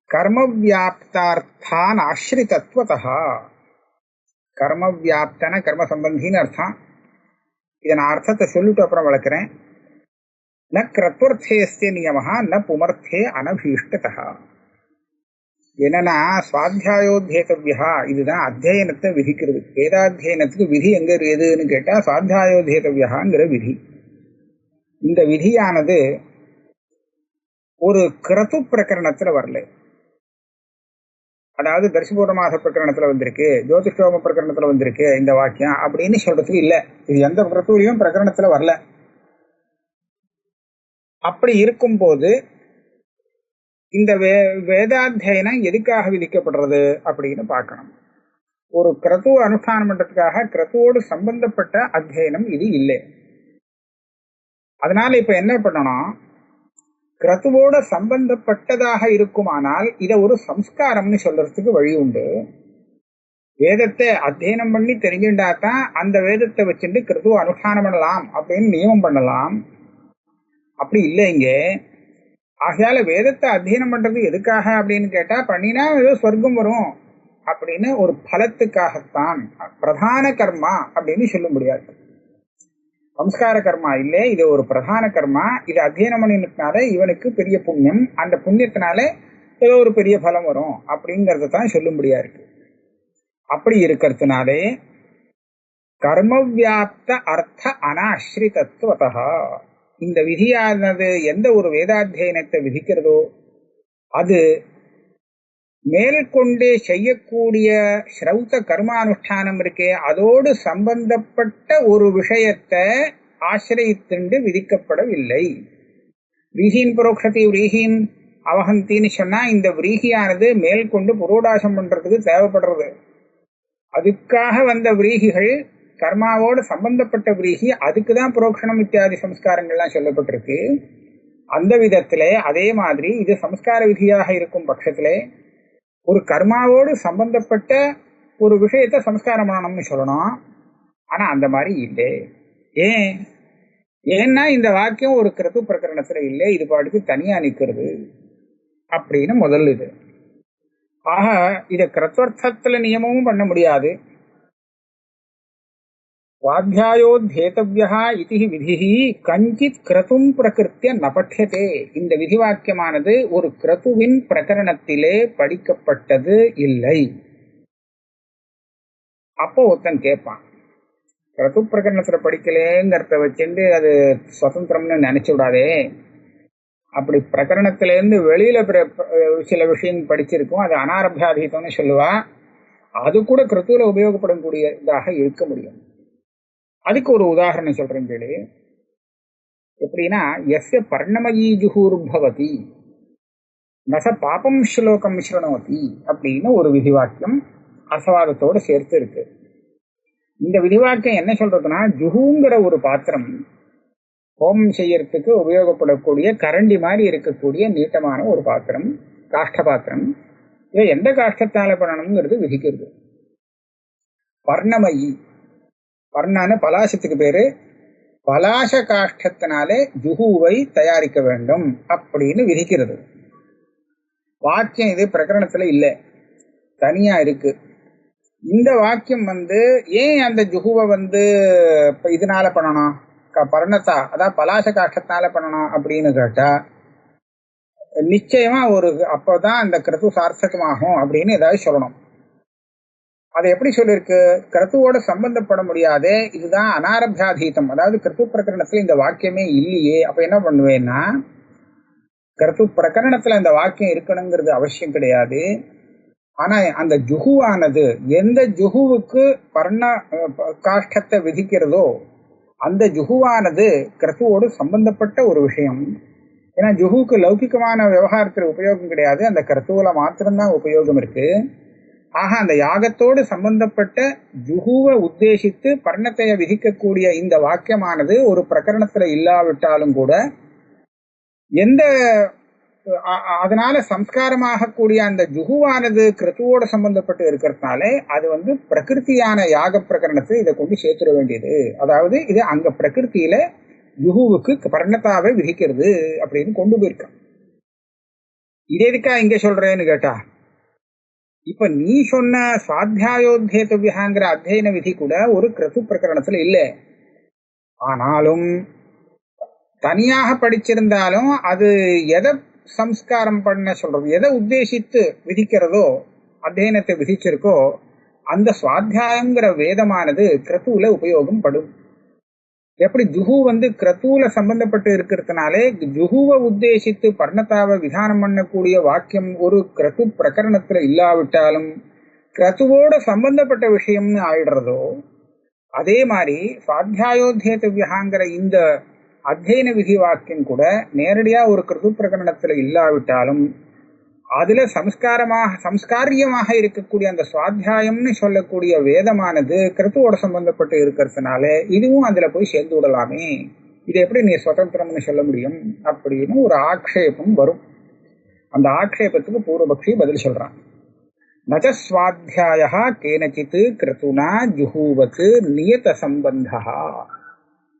[SPEAKER 2] கர்மவியாப்தார்த்தான் ஆஸ்ரிதத்வதஹ. கர்மவியாப்தன கர்ம சம்பந்தின்னு அர்த்தம். இதை நான் அர்த்தத்தை சொல்லிட்டு அப்புறம் வளர்க்கிறேன். ந கிரத்வர்த்தேஸ்ய நியமஹ ந புமர்த்தே அனபீஷ்டதஹ. என்னன்னா சுவாத்தியாயோத்தேதவ்யா, இதுதான் அத்தியனத்தை விதிக்கிறது. வேதாத்தியனத்துக்கு விதி எங்க இருக்குதுன்னு கேட்டா சுவாத்தியாயோத்தேதவ்யாங்கிற விதி. இந்த விதியானது ஒரு கிரது பிரகரணத்துல வரல. அதாவது தர்சிபூர்ணமாச பிரகரணத்துல வந்திருக்கு, ஜோதிஷோம பிரகரணத்துல வந்திருக்கு இந்த வாக்கியம் அப்படின்னு சொல்றதுக்கு இல்ல. இது எந்த கிரத்துலையும் பிரகரணத்துல வரல. அப்படி இருக்கும் போது இந்த வேதாத்தியனம் எதுக்காக விதிக்கப்படுறது அப்படின்னு பார்க்கணும். ஒரு கிரத்துவ அனுஷ்டானம் பண்றதுக்காக கிரத்துவோடு சம்பந்தப்பட்ட அத்தியனம் இது இல்லை. அதனால இப்ப என்ன பண்ணணும், கிரத்துவோட சம்பந்தப்பட்டதாக இருக்குமானால் இதை ஒரு சம்ஸ்காரம்னு சொல்றதுக்கு வழி உண்டு. வேதத்தை அத்தியனம் பண்ணி தெரிஞ்சுட்டாதான் அந்த வேதத்தை வச்சுட்டு கிரத்துவ அனுஷ்டானம் பண்ணலாம் அப்படின்னு நியமம் பண்ணலாம். அப்படி இல்லை இங்க. ஆகையால வேதத்தை அத்தியனம் பண்றது எதுக்காக அப்படின்னு கேட்டா, பண்ணினா ஏதோ சொர்க்கம் வரும் அப்படின்னு ஒரு பலத்துக்காகத்தான். பிரதான கர்மா அப்படின்னு சொல்ல முடியாது. சம்ஸ்கார கர்மா இல்லை, இது ஒரு பிரதான கர்மா. இது அத்தியனம் பண்ணினால இவனுக்கு பெரிய புண்ணியம், அந்த புண்ணியத்தினால ஏதோ ஒரு பெரிய பலம் வரும் அப்படிங்கறத தான் சொல்லும்படியா இருக்கு. அப்படி இருக்கிறதுனாலே கர்மவியாப்த அர்த்த அனாஸ்ரிதத்துவதா இந்த விதியானது எந்த ஒரு வேதாத்தியனத்தை விதிக்கிறதோ அது மேற்கொண்டே செய்யக்கூடிய ஸ்ரௌத கர்மானுஷ்டானம் இருக்கே அதோடு சம்பந்தப்பட்ட ஒரு விஷயத்தை ஆசிரியத்துண்டு விதிக்கப்படவில்லை. விரீஹின் புரோக்ஷதி விரீஹின் அவஹந்தின்னு சொன்னா இந்த விரீஹியானது மேற்கொண்டு புரோடாசம் பண்றதுக்கு தேவைப்படுறது. அதுக்காக வந்த விரீஹிகள் கர்மாவோடு சம்பந்தப்பட்ட விரீஹி, அதுக்குதான் புரோக்ஷணம் இத்தியாதி சம்ஸ்காரங்கள்லாம் சொல்லப்பட்டிருக்கு. அந்த விதத்திலே அதே மாதிரி இது சம்ஸ்கார விதியாக இருக்கும் பட்சத்திலே ஒரு கர்மாவோடு சம்பந்தப்பட்ட ஒரு விஷயத்தை சம்ஸ்காரம் பண்ணணும்னு சொல்லணும். ஆனா அந்த மாதிரி இல்லை. ஏன்னா இந்த வாக்கியம் ஒரு கிருத்து பிரகரணத்துல இல்லை, இது பாட்டுக்கு தனியா நிற்கிறது அப்படின்னு முதல் இது. ஆக இதை கிருத்வர்த்தத்துல நியமமும் பண்ண முடியாது. சுவாத்தியாயோத்தேதவ்யா இதி விதிஹி கஞ்சித் கிரதும் பிரகிருத்திய ந பட்யதே. இந்த விதிவாக்கியமானது ஒரு கிரதுவின் பிரகரணத்திலே படிக்கப்பட்டது இல்லை. அப்போ ஒருத்தன் கேட்பான், கிரது பிரகரணத்துல படிக்கலேங்கிறத வச்சுட்டு அது சுதந்திரம்னு நினைச்சு விடாதே. அப்படி பிரகரணத்திலேருந்து வெளியில சில விஷயம் படிச்சிருக்கும், அது அனாரபியாதீதம்னு சொல்லுவா. அது கூட கிருத்துல உபயோகப்படக்கூடியதாக இருக்க முடியும். அதுக்கு ஒரு உதாரணம் சொல்றேன் கேளு. எப்படின்னா, எஸ்ய பர்ணமயீ ஜுஹூர்பவதி நச பாபம் ஸ்லோகம் ஸ்ருணோதி அப்படின்னு ஒரு விதிவாக்கியம் அசவாதத்தோடு சேர்த்து இருக்கு. இந்த விதிவாக்கியம் என்ன சொல்றதுன்னா, ஜுஹூங்கிற ஒரு பாத்திரம் ஹோமம் செய்யறதுக்கு உபயோகப்படக்கூடிய கரண்டி மாதிரி இருக்கக்கூடிய நீட்டமான ஒரு பாத்திரம், காஷ்ட பாத்திரம். இதை எந்த காஷ்டத்தால பண்ணணுங்கிறது விதிக்கிறது. பர்ணமயி, பர்ணான்னு பலாசத்துக்கு பேரு, பலாச காஷ்டத்தினாலே ஜுகுவை தயாரிக்க வேண்டும் அப்படின்னு விதிக்கிறது. வாக்கியம் இது பிரகரணத்துல இல்லை, தனியா இருக்கு. இந்த வாக்கியம் ஏன் அந்த ஜுகுவை இதனால பண்ணணும், பர்ணத்தா அதாவது பலாச காஷ்டத்தினால பண்ணணும் அப்படின்னு கேட்டா, நிச்சயமா அப்பதான் அந்த கிருத்து சார்த்தகமாகும் அப்படின்னு ஏதாவது சொல்லணும். அதை எப்படி சொல்லியிருக்கு, கிருத்துவோட சம்பந்தப்பட முடியாதே, இதுதான் அனாரபியாதீதம். அதாவது கிருத்து பிரகரணத்துல இந்த வாக்கியமே இல்லையே, அப்ப என்ன பண்ணுவேன்னா, கிருத்து பிரகரணத்துல இந்த வாக்கியம் இருக்கணுங்கிறது அவசியம் கிடையாது. ஆனா அந்த ஜுகுவானது எந்த ஜுகுவுக்கு பர்ண காஷ்டத்தை விதிக்கிறதோ அந்த ஜுகுவானது கிருத்துவோடு சம்பந்தப்பட்ட ஒரு விஷயம். ஏன்னா ஜுகுவுக்கு லௌகிகமான விவகாரத்தில் உபயோகம் கிடையாது, அந்த கிருத்துவில மாத்திரம்தான் உபயோகம் இருக்கு. ஆக அந்த யாகத்தோடு சம்பந்தப்பட்ட ஜுகுவை உத்தேசித்து பர்ணத்தைய விதிக்கக்கூடிய இந்த வாக்கியமானது ஒரு பிரகரணத்துல இல்லாவிட்டாலும் கூட அதனால சம்ஸ்காரமாக கூடிய அந்த ஜுகுவானது கிருத்துவோட சம்பந்தப்பட்டு இருக்கிறதுனாலே அது பிரகிருத்தியான யாக பிரகரணத்தை இதை கொண்டு சேர்த்துட வேண்டியது. அதாவது இது அங்க பிரகிருத்தியில ஜுகுவுக்கு பர்ணத்தாவை விதிக்கிறது அப்படின்னு கொண்டு போயிருக்கான். இது எதுக்கா இங்க சொல்றேன்னு கேட்டா, இப்ப நீ சொன்ன சுவாத்தியாயோத்தியவியாங்கிற அத்தியன விதி கூட ஒரு கிருத்து பிரகரணத்துல இல்லை. ஆனாலும் தனியாக படிச்சிருந்தாலும் அது எதை சம்ஸ்காரம் பண்ண சொல்றது, எதை உத்தேசித்து விதிக்கிறதோ அத்தியனத்தை விதிச்சிருக்கோ அந்த சுவாத்தியாயங்கிற வேதமானது கிருத்துவில உபயோகம் படும். எப்படி ஜுகு கிருத்துவில சம்பந்தப்பட்டு இருக்கிறதுனாலே ஜுகுவை உத்தேசித்து பர்ணத்தாவை விதானம் பண்ணக்கூடிய வாக்கியம் ஒரு கிருத்து பிரகரணத்துல இல்லாவிட்டாலும் கிருத்துவோட சம்பந்தப்பட்ட விஷயம்னு ஆயிடுறதோ, அதே மாதிரி சுவாத்தியாயோத்தியவியாங்கிற இந்த அத்தியன விதி வாக்கியம் கூட நேரடியா ஒரு கிருத்து பிரகரணத்துல இல்லாவிட்டாலும் அதுல சம்ஸ்காரியமாக இருக்கக்கூடிய அந்த சுவாத்தியாயம்னு சொல்லக்கூடிய வேதமானது கிருத்துவோட சம்பந்தப்பட்டு இருக்கிறதுனால இதுவும் அதுல போய் சேர்ந்து விடலாமே, இது எப்படி நீ சுதந்திரம்னு சொல்ல முடியும் அப்படின்னு ஒரு ஆக்ஷேபம் வரும். அந்த ஆக்ஷேபத்துக்கு பூர்வபக்ஷி பதில் சொல்றான். நச்ச ஸ்வாத்தியாய கேனச்சித் கிருத்துனா ஜுஹூவத் நியத சம்பந்தா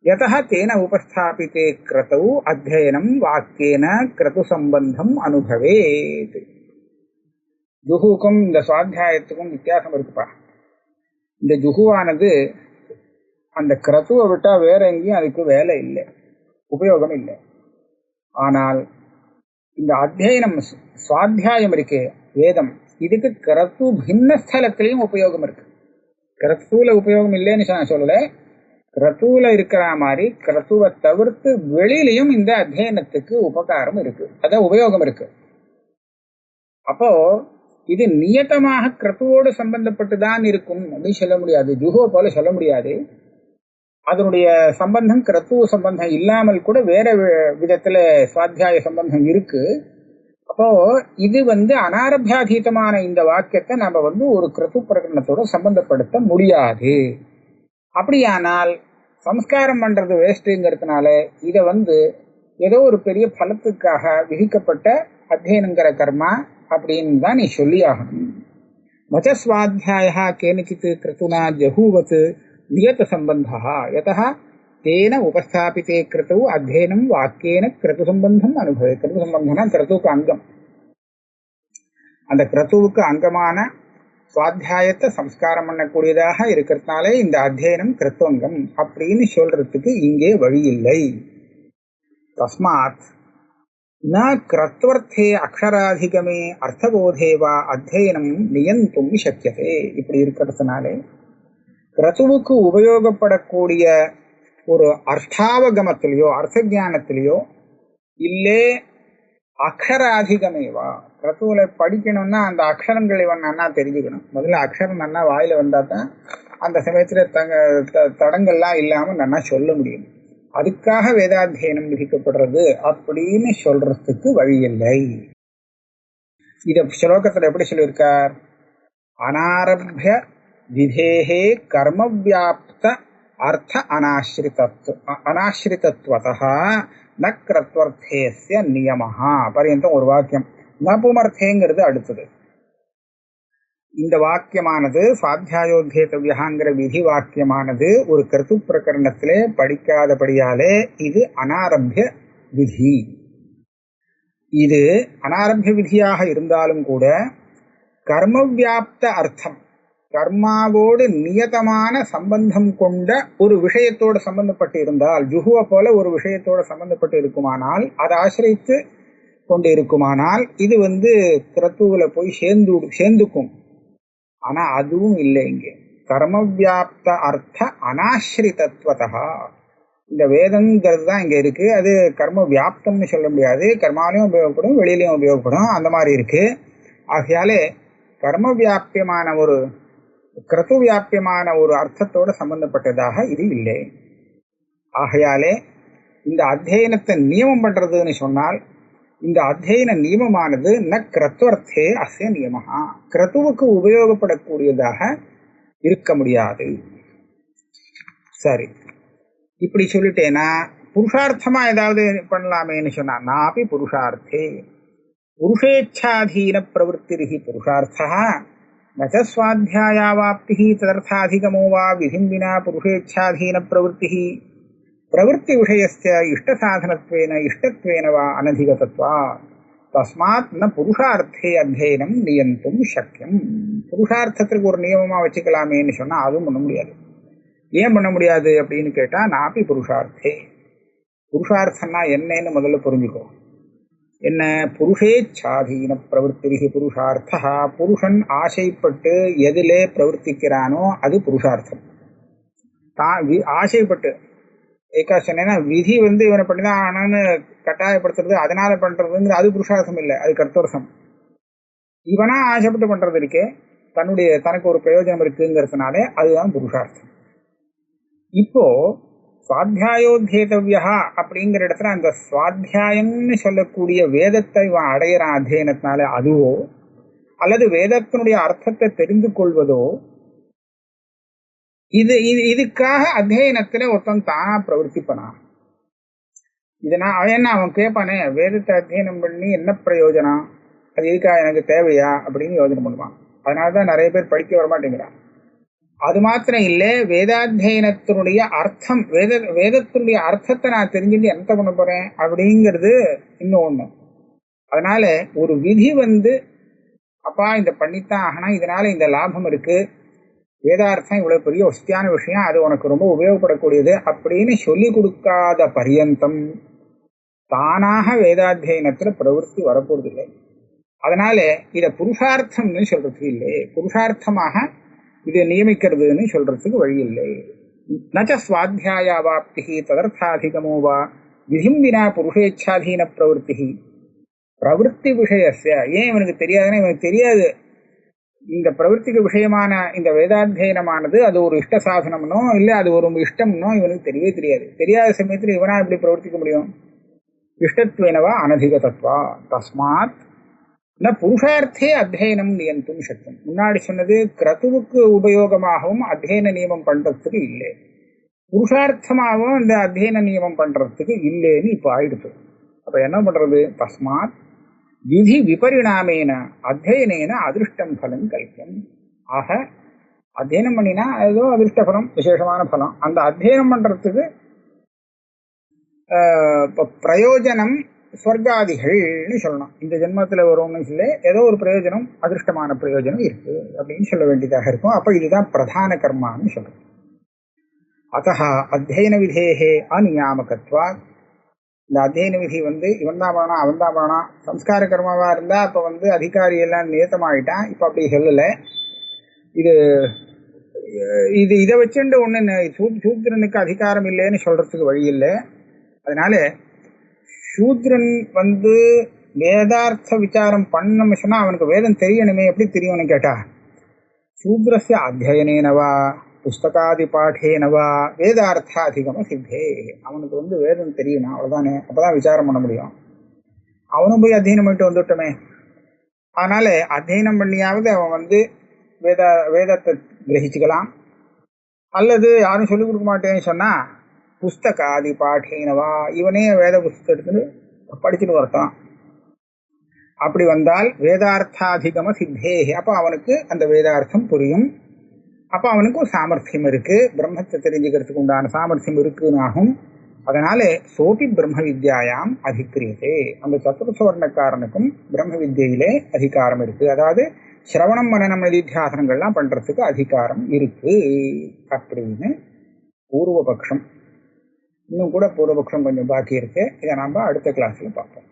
[SPEAKER 2] யதஹ தேன உபஸ்தாபிதே கிருதௌ அத்யயனம் வாக்கியேன கிருது சம்பந்தம் அனுபவேத். ஜுஹுக்கும் இந்த சுவாத்தியாயத்துக்கும் வித்தியாசம் இருக்குப்பா. இந்த ஜுஹுவானது அந்த கிருத்துவை விட்டா வேற எங்கேயும் அதுக்கு வேலை இல்லை, உபயோகம் இல்லை. ஆனால் இந்த அத்தியனம் சுவாத்தியாயம் இருக்கே வேதம், இதுக்கு கிருத்து பின்ன ஸ்தலத்திலையும் உபயோகம் இருக்கு. கிருத்துவல உபயோகம் இல்லைன்னு நான் சொல்லலை, கிருத்துவில இருக்கிற மாதிரி கிருத்துவை தவிர்த்து வெளியிலையும் இந்த அத்தியனத்துக்கு உபகாரம் இருக்கு, அத உபயோகம் இருக்கு. அப்போ இது நியத்தமாக கிருத்துவோடு சம்பந்தப்பட்டு தான் இருக்கும் அப்படின்னு சொல்ல முடியாது, ஜுஹோ போல சொல்ல முடியாது. அதனுடைய சம்பந்தம் கிருத்துவ சம்பந்தம் இல்லாமல் கூட வேற விதத்துல சுவாத்தியாய சம்பந்தம் இருக்கு. அப்போ இது அனாரபியாதீதமான இந்த வாக்கியத்தை நம்ம ஒரு கிருத்து பிரகடனத்தோட சம்பந்தப்படுத்த முடியாது. அப்படியானால் சம்ஸ்காரம் பண்றது வேஸ்ட்டுங்கிறதுனால இதை ஏதோ ஒரு பெரிய பலத்துக்காக விதிக்கப்பட்ட அத்தியனங்கிற கர்மா அப்படின்னு தான் நீ சொல்லி ஆகணும். மச்சஸ்வாத்தியாய கேனச்சித் கிருத்துனா ஜஹூவத் நியத சம்பந்தா யதஹ தேன உபஸ்தாபிதே கிருத்து அத்தியனம் வாக்கியேன கிருத்து சம்பந்தம் அனுபவே. கிருத்து சம்பந்தம்னா கிருத்துவுக்கு அங்கம், அந்த கிருத்துவுக்கு அங்கமான சுவாத்தியாயத்தை சம்ஸ்காரம் பண்ணக்கூடியதாக இருக்கிறதுனாலே இந்த அத்தியனம் கிருத்தோங்கம் அப்படின்னு சொல்றதுக்கு இங்கே வழி இல்லை. தஸ்மாத் ந கிருத்வர்த்தே அக்ஷராதிகமே அர்த்தபோதேவா அத்தியனம் நியந்தும் சக்கியதே. இப்படி இருக்கிறதுனாலே கிருத்துவுக்கு உபயோகப்படக்கூடிய ஒரு அர்த்தாவகமத்திலேயோ அர்த்த ஜானத்திலேயோ இல்லே அக்ஷராதிகமேவா, கிருத்துவில படிக்கணும்னா அந்த அக்ஷரங்கள் இவன் நன்னா தெரிஞ்சுக்கணும். முதல்ல அக்ஷரம் நன்னா வாயில வந்தா தான் அந்த சமயத்துல தடங்கள்லாம் இல்லாம நன்னா சொல்ல முடியும். அதுக்காக வேதாத்தியனம் விதிக்கப்படுறது அப்படின்னு சொல்றதுக்கு வழி இல்லை. இத ஸ்லோகத்துல எப்படி சொல்லியிருக்கார், அனாரபிய விதேஹே கர்ம வியாப்த அர்த்த அனாஸ்ரிதத்வதா ந இந்த வாக்கியமானது சுவாத்தியாயோத்தியேதவ்யங்கிற விதி வாக்கியமானது ஒரு கிருத்து பிரகரணத்திலே படிக்காதபடியாலே இது அனாரம்பிய விதி. இது அனாரம்பிய விதியாக இருந்தாலும் கூட கர்மவியாப்த அர்த்தம், கர்மாவோடு நியதமான சம்பந்தம் கொண்ட ஒரு விஷயத்தோடு சம்பந்தப்பட்டு இருந்தால், ஜுகுவை போல ஒரு விஷயத்தோடு சம்பந்தப்பட்டு இருக்குமானால், அதை ஆசிரித்து கொண்டு இருக்குமானால் இது கிரத்துவில் போய் சேர்ந்துக்கும். ஆனா அதுவும் இல்லை. இங்கே கர்மவியாப்த அர்த்த அனாஸ்ரிதத்வதா இந்த வேதங்கிறது தான் இங்க இருக்கு. அது கர்ம வியாப்தம்னு சொல்ல முடியாது, கர்மாலையும் உபயோகப்படும் வெளியிலையும் உபயோகப்படும், அந்த மாதிரி இருக்கு. ஆகையாலே கர்ம வியாபியமான ஒரு கிரது வியாபியமான ஒரு அர்த்தத்தோடு சம்பந்தப்பட்டதாக இது இல்லை. ஆகையாலே இந்த அத்தியனத்தை நியமம் பண்றதுன்னு சொன்னால், இந்த அத்தியன நியமமானது ந கிரத்வர்த்தே அஸ்ய நியமஹா, கிரத்துவுக்கு உபயோகப்படக்கூடியதாக இருக்க முடியாது. சரி, இப்படி சொல்லிட்டேன்னா புருஷார்த்தமா ஏதாவது பண்ணலாமேன்னு சொன்னா, நாபி புருஷார்த்தே புருஷேச்சாதீன பிரவருத்திரிஹி புருஷார்த்தா நச ஸ்வாத்தியாயாவாப்திஹி ததர்த்தாதிகமோ வா விதிம் வினா புருஷேச்சாதீன பிரவருத்திஹி பிரவருத்தி விஷயஸ்ய இஷ்டசாதனத்வேன இஷ்டத்வேன வா அனதிகதத்வா தஸ்மாத் ந புருஷார்த்தே அத்தியனம் நியந்தும் சக்கியம். புருஷார்த்தத்திற்கு ஒரு நியமமா வச்சுக்கலாமேன்னு சொன்னா அதுவும் பண்ண முடியாது. ஏன் பண்ண முடியாது அப்படின்னு கேட்டா, நாபி புருஷார்த்தே, புருஷார்த்தம்னா என்னன்னு முதல்ல புரிஞ்சுக்கோ. என்ன? புருஷேச்சாதீன பிரவருத்திரிஹி புருஷார்த்தா, புருஷன் ஆசைப்பட்டு எதிலே பிரவர்த்திக்கிறானோ அது புருஷார்த்தம். தான் ஆசைப்பட்டு ஏக்கா சொன்னேன்னா, விதி இவனை பண்ணிதான் ஆனான்னு கட்டாயப்படுத்துறது, அதனால பண்றதுங்கிற அது புருஷார்த்தம் இல்லை, அது கர்த்தர்த்தம். இவனா ஆசைப்பட்டு பண்றது இருக்கே, தனக்கு ஒரு பிரயோஜனம் இருக்குங்கிறதுனாலே அதுதான் புருஷார்த்தம். இப்போ சுவாத்தியாயோத்தியேதவ்யா அப்படிங்கிற இடத்துல அந்த சுவாத்தியாயம்னு சொல்லக்கூடிய வேதத்தை இவன் அடையிறான் அத்தியனத்தினால, அதுவோ அல்லது வேதத்தினுடைய அர்த்தத்தை தெரிந்து கொள்வதோ, இதுக்காக அத்தியனத்துல ஒருத்தன் தானா பிரவர்த்திப்பனா? என்ன அவன் கேட்பானே, வேதத்தை அத்தியனம் பண்ணி என்ன பிரயோஜனம், அது எதுக்காக எனக்கு தேவையா அப்படின்னு யோசனை பண்ணுவான். அதனாலதான் நிறைய பேர் படிக்க வரமாட்டேங்கிறான். அது மாத்திரம் இல்லை, வேதாத்தியனத்தினுடைய அர்த்தம், வேதத்தினுடைய அர்த்தத்தை நான் தெரிஞ்சுட்டு என்ன பண்ண போறேன் அப்படிங்கிறது இன்னும் ஒண்ணு. அதனால ஒரு விதி அப்பா இந்த பண்ணித்தான் ஆகணும், இதனால இந்த லாபம் இருக்கு, வேதார்த்தம் இவ்வளவு பெரிய வசதியான விஷயம், அது உனக்கு ரொம்ப உபயோகப்படக்கூடியது அப்படின்னு சொல்லி கொடுக்காத பரியந்தம் தானாக வேதாத்தியனத்துல பிரவருத்தி வரப்போறதில்லை. அதனால இத புருஷார்த்தம்னு சொல்றதுக்கு இல்லை, புருஷார்த்தமாக இதை நியமிக்கிறதுன்னு சொல்றதுக்கு வழி இல்லை. நச்ச ஸ்வாத்தியாயாவாப்திஹி ததர்த்தாதிகமோ வா விதிம் வினா புருஷேச்சாதீன பிரவருத்திஹி பிரவருத்தி விஷயஸ்ய. ஏன் இவனுக்கு தெரியாதுன்னா, இவனுக்கு தெரியாது இந்த பிரவருத்திக்கு விஷயமான இந்த வேதாத்தியனமானது அது ஒரு இஷ்ட சாதனம்னோ இல்லை அது ஒரு இஷ்டம்னோ இவனுக்கு தெரியவே தெரியாது. தெரியாத சமயத்தில் இவனா எப்படி பிரவர்த்திக்க முடியும்? இஷ்டத்வேனவா அனதிகதத்வா தஸ்மாத் ந புருஷார்த்தே அத்தியனம் நியந்தும் சக்கியம். முன்னாடி சொன்னது கிரதுவுக்கு உபயோகமாகவும் அத்தியன நியமம் பண்றதுக்கு இல்லை, புருஷார்த்தமாகவும் இந்த அத்தியன நியமம் பண்றதுக்கு இல்லைன்னு இப்போ ஆயிடுச்சு. அப்ப என்ன பண்றது? தஸ்மாத் விதி விபரிணாமேன அத்தியனேன அதிருஷ்டம் பலம் கல்பியம். ஆக அத்தியனம் பண்ணினா ஏதோ அதிருஷ்ட பலம், விசேஷமான பலம். அந்த அத்தியனம் பண்றதுக்கு பிரயோஜனம் ஸ்வர்காதிகள்னு சொல்லணும். இந்த ஜென்மத்தில் வரும்னு சொல்லி ஏதோ ஒரு பிரயோஜனம், அதிருஷ்டமான பிரயோஜனம் இருக்கு அப்படின்னு சொல்ல வேண்டியதாக இருக்கும். அப்ப இதுதான் பிரதான கர்மான்னு சொல்றோம். அத்தः அத்தியன விதேஹே அநியாமகத்வா, இந்த அத்தியன விதி இவன் தான் பண்ணணும் அவன் தான் பண்ணணும். சம்ஸ்கார கர்மாவா இருந்தா அப்ப அதிகாரி எல்லாம் நியத்தமாயிட்டான். இப்ப அப்படி சொல்லலை. இதை வச்சுட்டு ஒண்ணு சூத்ரனுக்கு அதிகாரம் இல்லைன்னு சொல்றதுக்கு வழி இல்லை. அதனால சூத்ரன் வேதார்த்த விசாரம் பண்ணணும்னு சொன்னா அவனுக்கு வேதம் தெரியணுமே. எப்படி தெரியும்னு கேட்டா, சூத்ரஸ்ய அத்தியனேனவா புஸ்தகாதி பாடேனவா வேதார்த்த அதிகம சித்தே. அவனுக்கு வேதம் தெரியணும், அவ்வளவுதானே. அப்பதான் விசாரம் பண்ண முடியும். அவனும் போய் அத்தியனம் பண்ணிட்டு வந்துட்டோமே. அதனால அத்தியனம் பண்ணியாவது அவன் வேதத்தை கிரகிச்சுக்கலாம். அல்லது யாரும் சொல்லிக் கொடுக்க மாட்டேன்னு சொன்னா புஸ்தகாதி பாடேனவா, இவனே வேத புஸ்தகம் எடுத்துட்டு படிச்சுட்டு வரட்டும். அப்படி வந்தால் வேதார்த்தாதிகம சித்தேஹி, அப்போ அவனுக்கு அந்த வேதார்த்தம் புரியும். அப்போ அவனுக்கு ஒரு சாமர்த்தியம் இருக்கு, பிரம்மத்தை தெரிஞ்சுக்கிறதுக்கு உண்டான சாமர்த்தியம் இருக்குன்னு ஆகும். அதனால சோபி பிரம்ம வித்யாயாம் அதிக்கிரியதே, அந்த சத்துருசவர்ணக்காரனுக்கும் பிரம்ம வித்யிலே அதிகாரம் இருக்கு. அதாவது சிரவணம் மனனம் நிதித்தியாசனங்கள்லாம் பண்றதுக்கு அதிகாரம் இருக்கு அப்படின்னு பூர்வபக்ஷம். இன்னும் கூட பூர்வபக்ஷம் கொஞ்சம் பாக்கி இருக்கு. இதை நாம அடுத்த கிளாஸ்ல பார்ப்போம்.